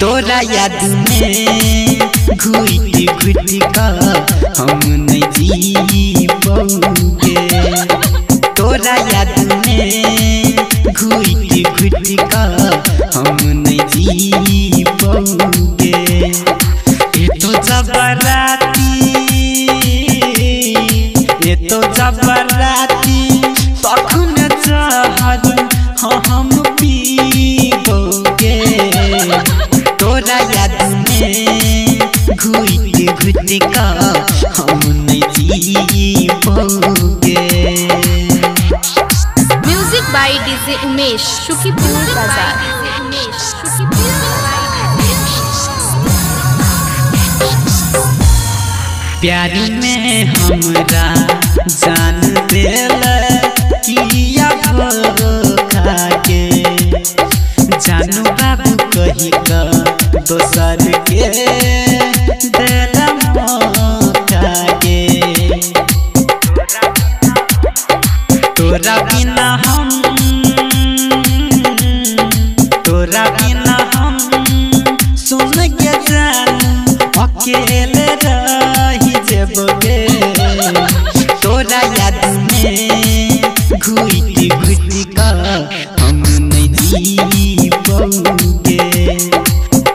तोरा याद में घुटी घुटी का हम नहीं जी पाओगे। तोरा याद में घुटी घुटी का हम नहीं जी पाओगे। ये तो जबराती तखन चाहत हम पीबोगे। तोरा याद में घुटी घुटी का हम नहीं जी पाओगे। Music by DJ Umesh Shukipur Bazar. प्यार में हमरा जान दिल किया धोखा के। जानू बाबू कही का दोसर के दिल मौका के। तोरा बिना हम सुन के जानू अकेले रही जेबोगे। तोरा याद में घुटी घुटी का हम नहीं जी पाओगे।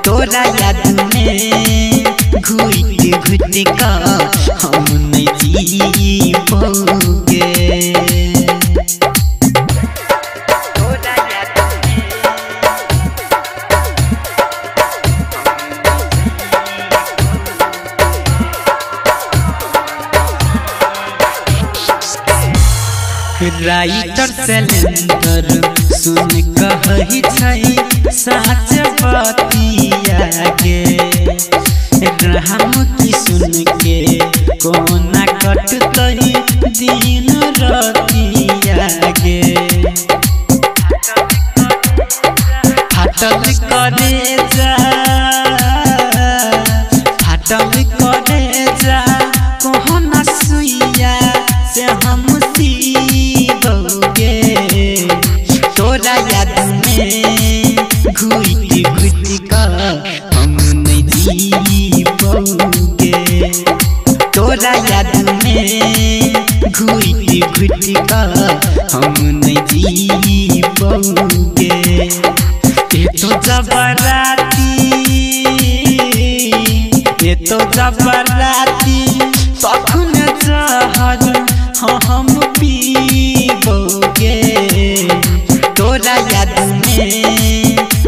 तोरा याद में घुटी घुटी का हम नहीं जी पाओगे। राइटर सिलेंडर सुन कही छै साच बतिया गे। राम की सुन के कोना कटतई दिन रतिया गे। फाटल करे जा कोना सुइया से हम सीबोगे। तोरा याद में घुटी घुटी का हम नहीं जी पाओगे। तोरा याद में घुटी घुटी का हम नहीं जी पाओगे। ये तो जबराती तखन चाहत हम पीबोगे। तोरा याद में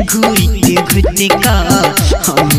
घुटी घुटी का हम